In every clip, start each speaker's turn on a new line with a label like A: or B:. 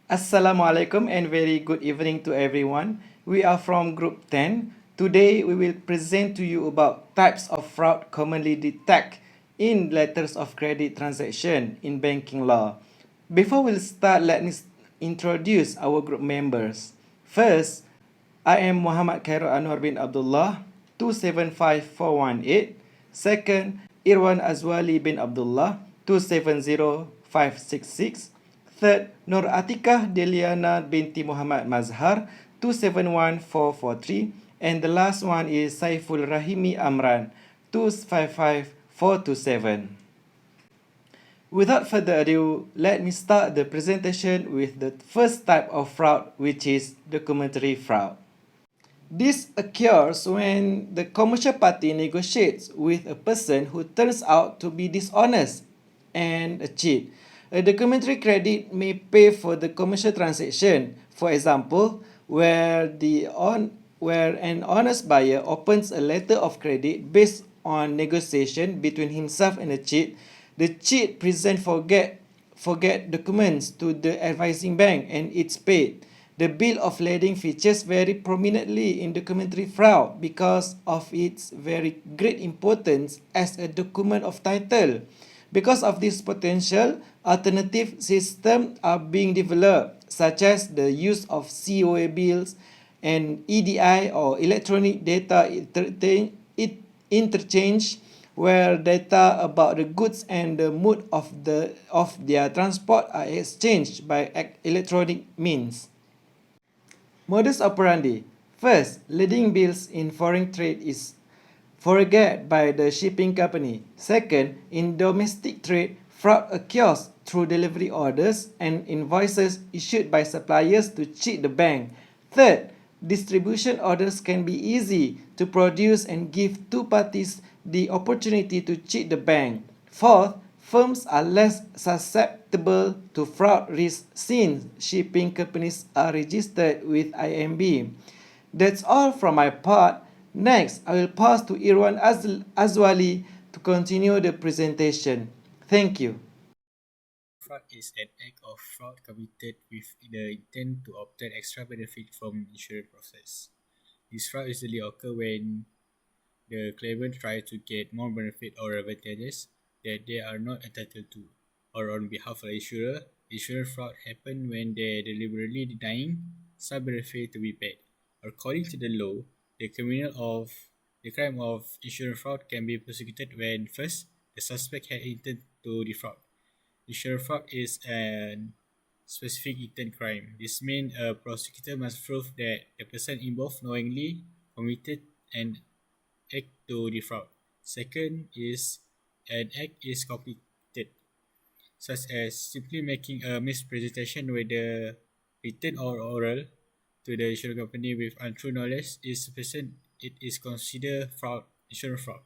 A: Assalamualaikum and very good evening to everyone. We are from Group 10. Today we will present to you about types of fraud commonly detected in letters of credit transaction in banking law. Before we start, let me introduce our group members. First, I am Muhammad Khairul Anwar bin Abdullah, 275418. Second, Irwan Azwali bin Abdullah, 270566. Third, Nur Atikah Deliana binti Muhammad Mazhar, 271443. And the last one is Saiful Rahimi Amran, 255427. Without further ado, let me start the presentation with the first type of fraud, which is documentary fraud. This occurs when the commercial party negotiates with a person who turns out to be dishonest and a cheat. A documentary credit may pay for the commercial transaction. For example, where an honest buyer opens a letter of credit based on negotiation between himself and a cheat, the cheat presents forget documents to the advising bank and it's paid. The bill of lading features very prominently in documentary fraud because of its very great importance as a document of title. Because of this potential, alternative systems are being developed, such as the use of COA bills and EDI or electronic data interchange, where data about the goods and the mode of their transport are exchanged by electronic means. Modus operandi. First, leading bills in foreign trade is forget by the shipping company. Second, in domestic trade, fraud occurs through delivery orders and invoices issued by suppliers to cheat the bank. Third, distribution orders can be easy to produce and give two parties the opportunity to cheat the bank. Fourth, firms are less susceptible to fraud risk since shipping companies are registered with IMB. That's all from my part. Next, I will pass to Irwan Azwali to continue the presentation. Thank you.
B: Fraud is an act of fraud committed with the intent to obtain extra benefit from insurance process. This fraud usually occurs when the claimant tries to get more benefit or advantages that they are not entitled to, or on behalf of the insurer. Insurance fraud happens when they deliberately denying some benefit to be paid. According to the law, the crime of insurance fraud can be prosecuted when first the suspect had intent to defraud. Insurance fraud is a specific intent crime. This means a prosecutor must prove that the person involved knowingly committed an act to defraud. Second is an act is completed, such as simply making a mispresentation, whether written or oral, to the insurance company with untrue knowledge is sufficient. It is considered fraud, insurance fraud.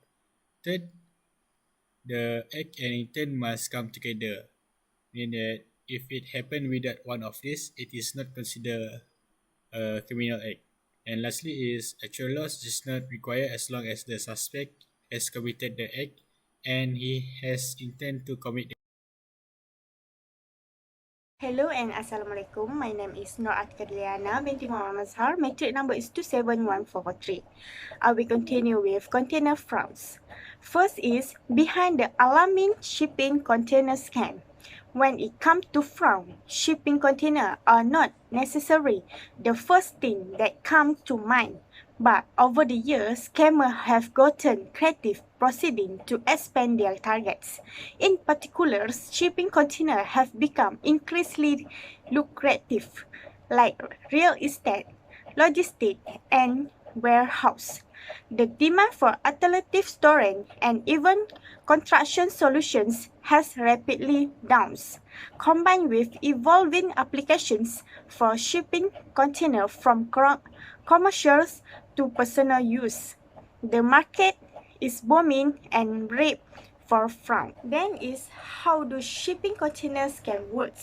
B: Third, the act and intent must come together, meaning that if it happened without one of these, it is not considered a criminal act. And lastly is actual loss is not required as long as the suspect has committed the act and he has intent to commit the
C: Hello and Assalamualaikum. My name is Nur Atika Deliana binti Muhammad Mazhar. Matric number is 271443. I will continue with container frauds. First is behind the alarming shipping container scam. When it comes to fraud, shipping container are not necessarily the first thing that comes to mind. But over the years, scammers have gotten creative proceeding to expand their targets. In particular, shipping containers have become increasingly lucrative, like real estate, logistics, and warehouse. The demand for alternative storage and even construction solutions has rapidly dounced, combined with evolving applications for shipping containers from commercial to personal use. The market is booming and ripe for fraud. Then is how do shipping containers can work?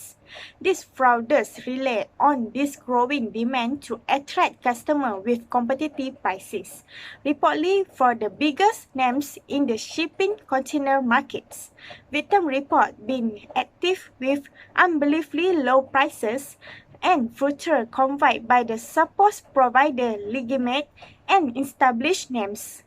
C: These fraudsters rely on this growing demand to attract customers with competitive prices. Reportedly, for the biggest names in the shipping container markets, victim report being active with unbelievably low prices and further conveyed by the supposed provider legitimate and established names.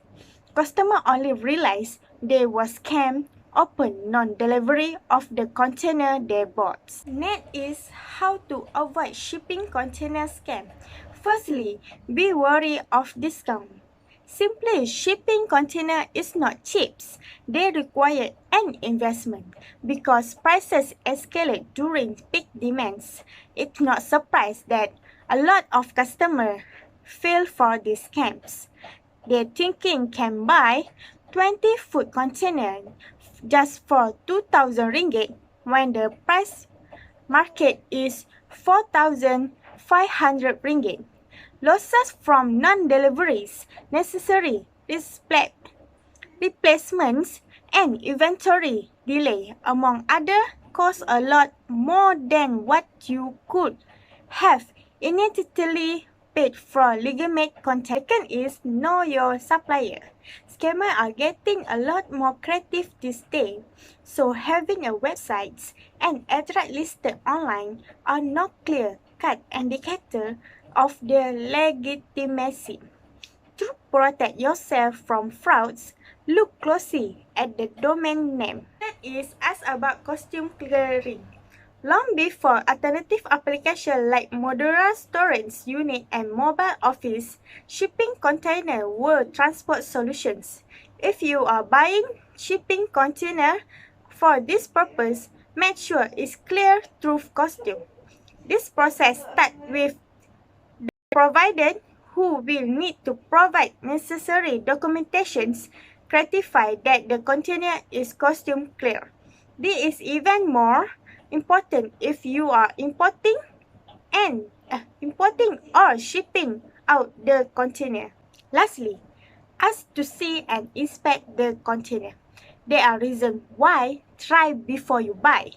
C: Customer only realized they were scammed upon non-delivery of the container they bought. Next is how to avoid shipping container scam. Firstly, be wary of discount. Simply shipping container is not cheap. They require an investment because prices escalate during peak demands. It's not surprised that a lot of customers fall for these scams. They thinking can buy 20 food container just for 2,000 ringgit when the price market is 4,500 ringgit. Losses from non-deliveries, necessary replacements, and inventory delay, among other, cost a lot more than what you could have initially paid for legitimate content. Second is know your supplier. Scammers are getting a lot more creative these days, so having a website and address listed online are not clear-cut indicator of their legitimacy. To protect yourself from frauds, look closely at the domain name. That is, ask about costume clearing. Long before alternative applications like modular storage unit and mobile office, shipping container were transport solutions. If you are buying shipping container for this purpose, make sure it's clear through costume. This process starts with the provider who will need to provide necessary documentations certify that the container is costume clear. This is even more important if you are importing or shipping out the container. Lastly, ask to see and inspect the container. There are reasons why try before you buy.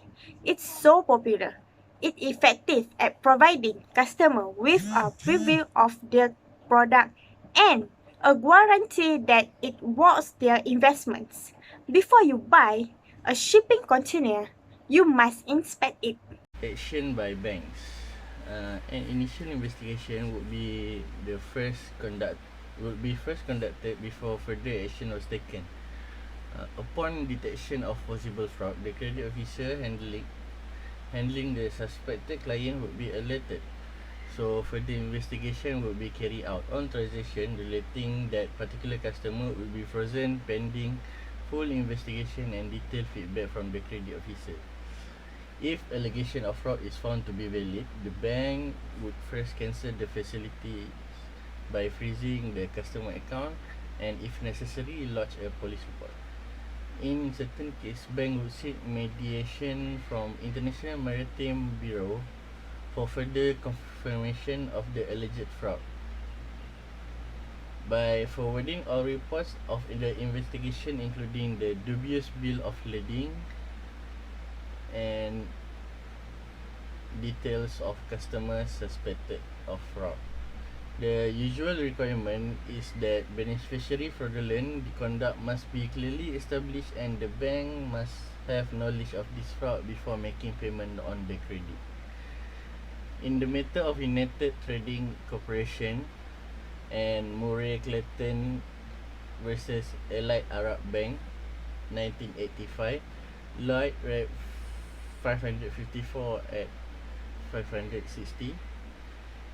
C: It's so popular. It's effective at providing customer with a preview of their product and a guarantee that it worth their investments. Before you buy a shipping container, you must inspect it.
D: Action by banks. An initial investigation would be first conducted before further action was taken. Upon detection of possible fraud, the credit officer handling the suspected client would be alerted. So further investigation would be carried out on transaction relating that particular customer will be frozen pending full investigation and detailed feedback from the credit officer. If allegation of fraud is found to be valid, the bank would first cancel the facility by freezing the customer account and if necessary lodge a police report. In certain cases, bank would seek mediation from International Maritime Bureau for further confirmation of the alleged fraud. By forwarding all reports of the investigation including the dubious bill of lading and details of customers suspected of fraud. The usual requirement is that beneficiary fraudulent conduct must be clearly established and the bank must have knowledge of this fraud before making payment on the credit. In the matter of United Trading Corporation and Murray Clayton versus Allied Arab Bank 1985, Lloyd Rep 554 at 560,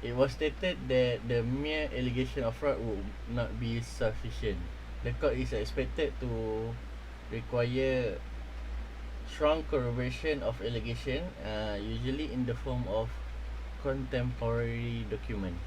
D: it was stated that the mere allegation of fraud would not be sufficient. The court is expected to require strong corroboration of allegation, usually in the form of contemporary document.